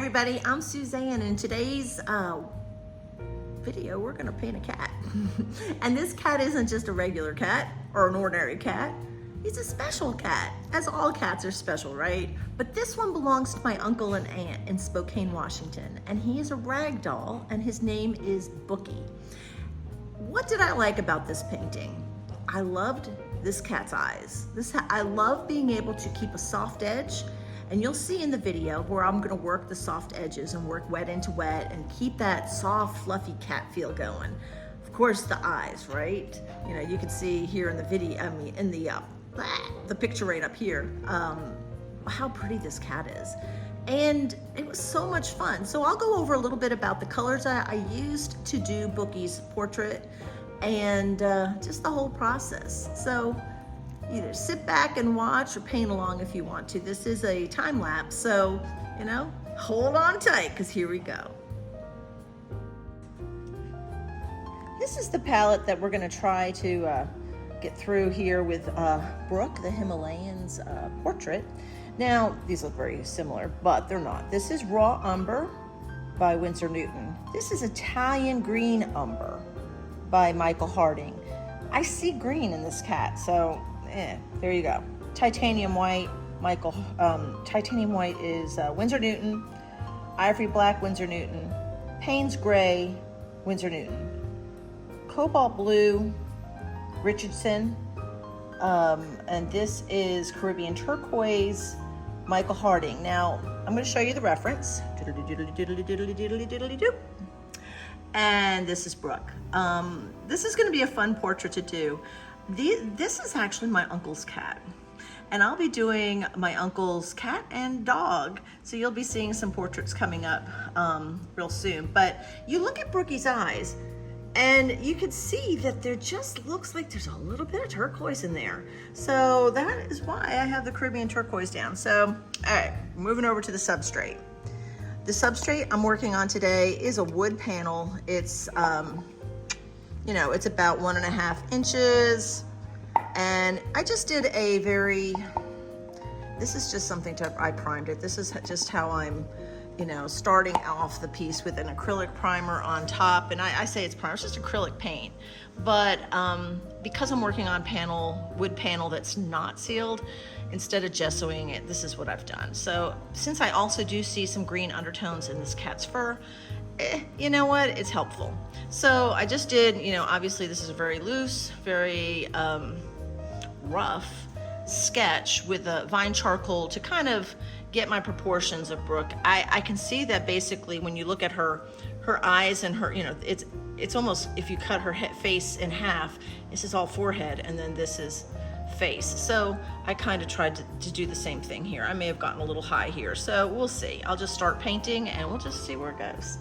everybody, I'm Suzanne, and in today's video we're gonna paint a cat. And this cat isn't just a regular cat or an ordinary cat. He's a special cat, as all cats are special, right? But this one belongs to my uncle and aunt in Spokane, Washington, and he is a ragdoll, and his name is Bookie. What did I like about this painting? I loved this cat's eyes. I love being able to keep a soft edge, and you'll see in the video where I'm gonna work the soft edges and work wet into wet and keep that soft, fluffy cat feel going. Of course, the eyes, right? You know, you can see here in the video, in the picture right up here, how pretty this cat is. And it was so much fun. So I'll go over a little bit about the colors I used to do Bookie's portrait and just the whole process. So either sit back and watch or paint along if you want to. This is a time lapse, so, you know, hold on tight, because here we go. This is the palette that we're gonna try to get through here with Brooke, the Himalayan's portrait. Now, these look very similar, but they're not. This is Raw Umber by Winsor Newton. This is Italian Green Umber by Michael Harding. I see green in this cat, so there you go. Titanium White, Titanium White is Winsor Newton. Ivory Black, Winsor Newton. Payne's Gray, Winsor Newton. Cobalt Blue, Richardson. And this is Caribbean Turquoise, Michael Harding. Now, I'm going to show you the reference. And this is Brooke. This is going to be a fun portrait to do. This is actually my uncle's cat. And I'll be doing my uncle's cat and dog. So you'll be seeing some portraits coming up real soon. But you look at Brookie's eyes, and you can see that there just looks like there's a little bit of turquoise in there. So that is why I have the Caribbean turquoise down. So, all right, moving over to the substrate. The substrate I'm working on today is a wood panel. It's, you know, it's about 1.5 inches. And I just did a this is just something I primed it. This is just how I'm, you know, starting off the piece with an acrylic primer on top. And I say it's primer, it's just acrylic paint. But because I'm working on wood panel that's not sealed, instead of gessoing it, this is what I've done. So since I also do see some green undertones in this cat's fur, you know what, it's helpful. So I just did, you know, obviously this is a very loose, very rough sketch with a vine charcoal to kind of get my proportions of Brooke. I can see that basically when you look at her eyes and her, you know, it's almost, if you cut her face in half, this is all forehead and then this is face. So I kind of tried to do the same thing here. I may have gotten a little high here, so we'll see. I'll just start painting and we'll just see where it goes.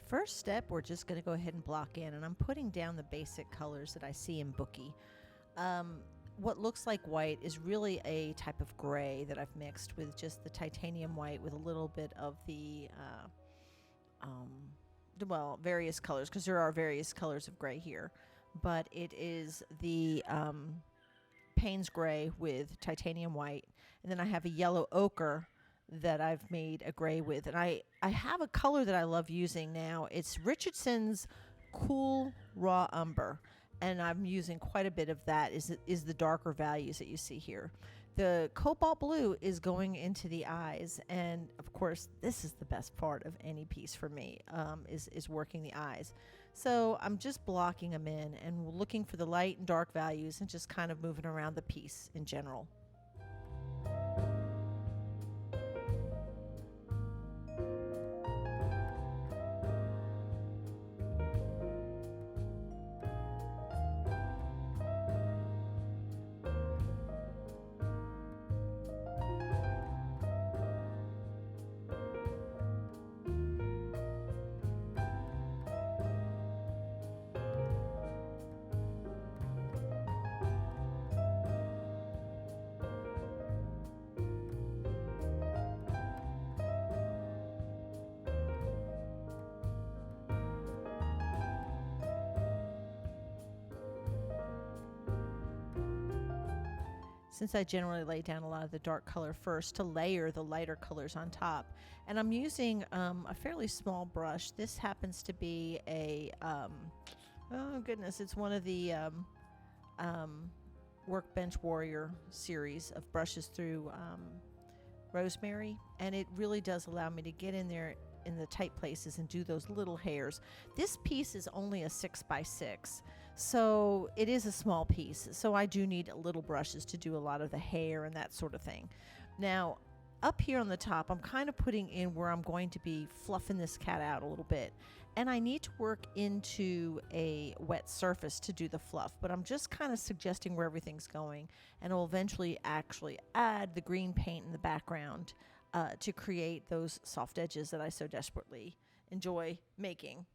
First step, we're just going to go ahead and block in, and I'm putting down the basic colors that I see in Bookie. What looks like white is really a type of gray that I've mixed with just the titanium white with a little bit of the, well, various colors, because there are various colors of gray here. But it is the Payne's Gray with titanium white, and then I have a yellow ochre that I've made a gray with. And I have a color that I love using now. It's Richardson's Cool Raw Umber, and I'm using quite a bit of that, is the darker values that you see here. The cobalt blue is going into the eyes, and of course this is the best part of any piece for me, is working the eyes. So I'm just blocking them in and looking for the light and dark values and just kind of moving around the piece in general. since I generally lay down a lot of the dark color first to layer the lighter colors on top. And I'm using a fairly small brush. This happens to be a, oh goodness, it's one of the Workbench Warrior series of brushes through Rosemary, and it really does allow me to get in there in the tight places and do those little hairs. This piece is only a 6x6, so it is a small piece, so I do need little brushes to do a lot of the hair and that sort of thing. Now up here on the top, I'm kind of putting in where I'm going to be fluffing this cat out a little bit, and I need to work into a wet surface to do the fluff, but I'm just kind of suggesting where everything's going, and I'll eventually actually add the green paint in the background to create those soft edges that I so desperately enjoy making.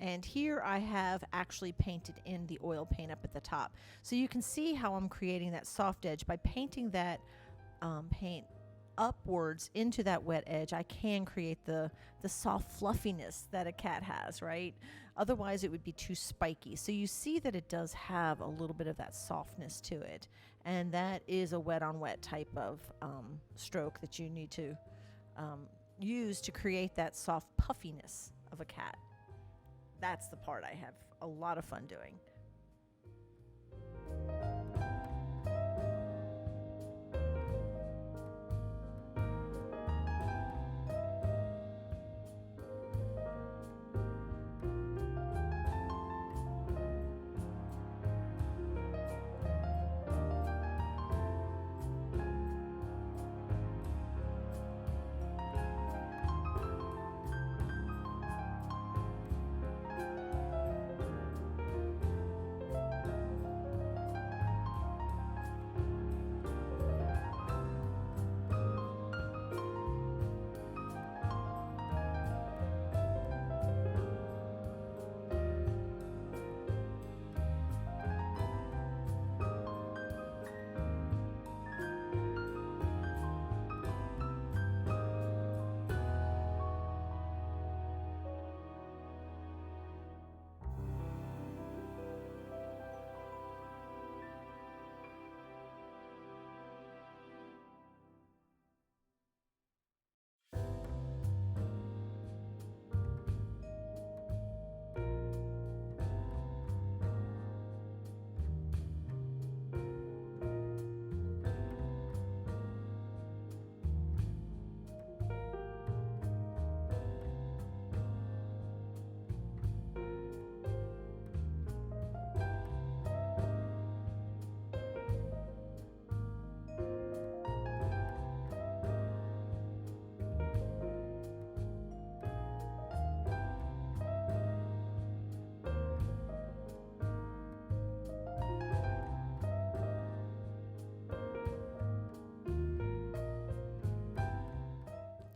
And here I have actually painted in the oil paint up at the top. So you can see how I'm creating that soft edge by painting that paint upwards into that wet edge. I can create the soft fluffiness that a cat has, right? Otherwise it would be too spiky. So you see that it does have a little bit of that softness to it. And that is a wet on wet type of stroke that you need to use to create that soft puffiness of a cat. That's the part I have a lot of fun doing.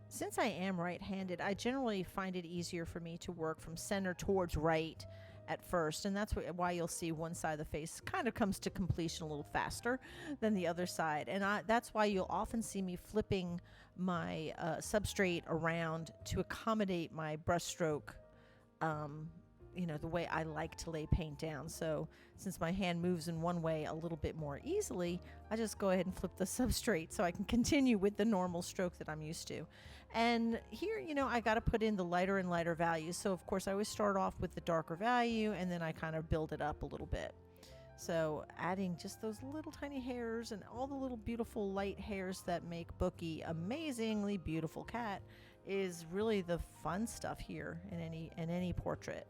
Since I am right-handed, I generally find it easier for me to work from center towards right at first, and that's why you'll see one side of the face kind of comes to completion a little faster than the other side. And that's why you'll often see me flipping my substrate around to accommodate my brushstroke, the way I like to lay paint down. So since my hand moves in one way a little bit more easily, I just go ahead and flip the substrate so I can continue with the normal stroke that I'm used to. And here, I got to put in the lighter and lighter values. So of course I always start off with the darker value and then I kind of build it up a little bit. So adding just those little tiny hairs and all the little beautiful light hairs that make Bookie amazingly beautiful cat is really the fun stuff here in any portrait.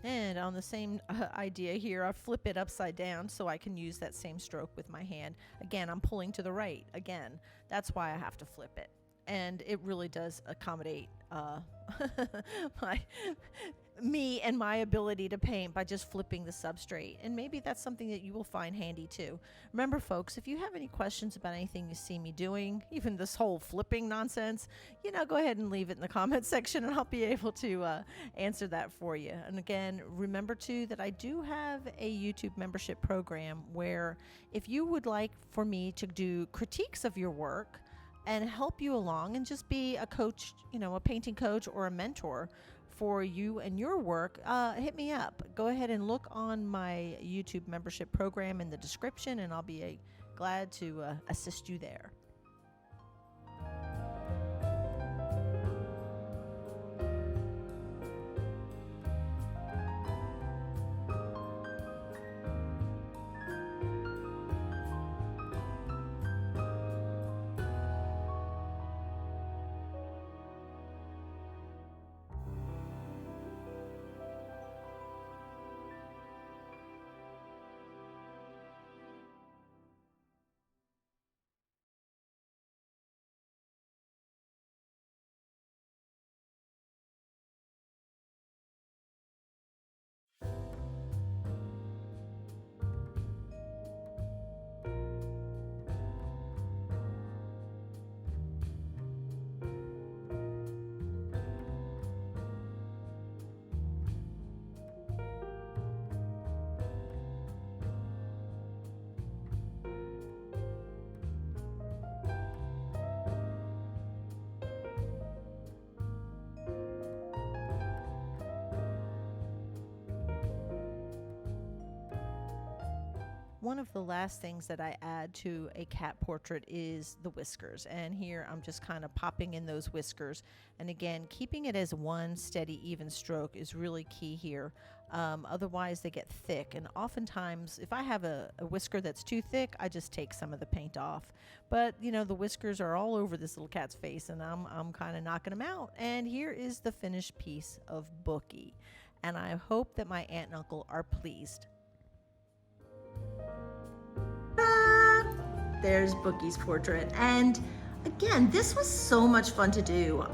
And on the same idea here, I flip it upside down so I can use that same stroke with my hand. Again, I'm pulling to the right. Again, that's why I have to flip it. And it really does accommodate my me and my ability to paint by just flipping the substrate. And maybe that's something that you will find handy too. Remember, folks, if you have any questions about anything you see me doing, even this whole flipping nonsense, go ahead and leave it in the comment section and I'll be able to answer that for you. And again, remember too that I do have a YouTube membership program where if you would like for me to do critiques of your work and help you along and just be a coach, a painting coach or a mentor for you and your work, hit me up. Go ahead and look on my YouTube membership program in the description and I'll be glad to assist you there. One of the last things that I add to a cat portrait is the whiskers. And here I'm just kind of popping in those whiskers. And again, keeping it as one steady, even stroke is really key here. Otherwise they get thick. And oftentimes if I have a whisker that's too thick, I just take some of the paint off. But the whiskers are all over this little cat's face and I'm kind of knocking them out. And here is the finished piece of Bookie. And I hope that my aunt and uncle are pleased. There's Bookie's portrait. And again, this was so much fun to do.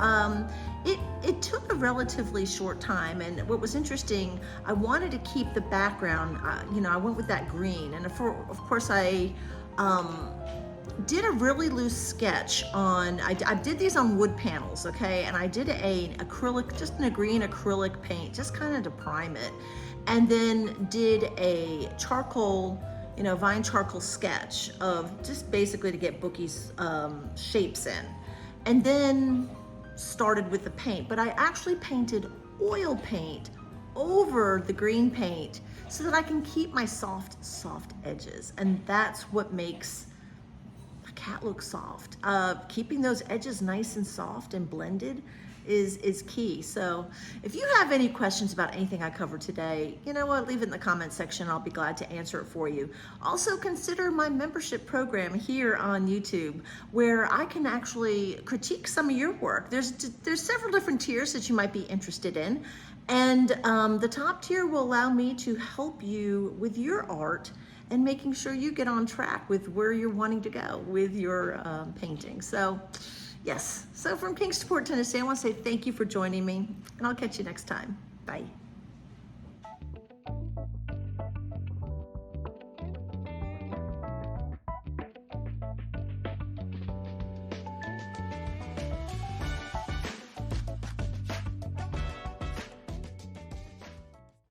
It took a relatively short time, and what was interesting, I wanted to keep the background, I went with that green, and of course I did a really loose sketch on, I did these on wood panels, okay, and I did an acrylic, just a green acrylic paint, just kind of to prime it, and then did a charcoal, vine charcoal sketch of just basically to get Bookie's shapes in. And then started with the paint, but I actually painted oil paint over the green paint so that I can keep my soft edges. And that's what makes a cat look soft. Keeping those edges nice and soft and blended is key. So if you have any questions about anything I covered today, you know what, leave it in the comment section. I'll be glad to answer it for you. Also consider my membership program here on YouTube, where I can actually critique some of your work. There's several different tiers that you might be interested in. And the top tier will allow me to help you with your art and making sure you get on track with where you're wanting to go with your painting. So yes, so from Kingsport, Tennessee, I want to say thank you for joining me, and I'll catch you next time. Bye.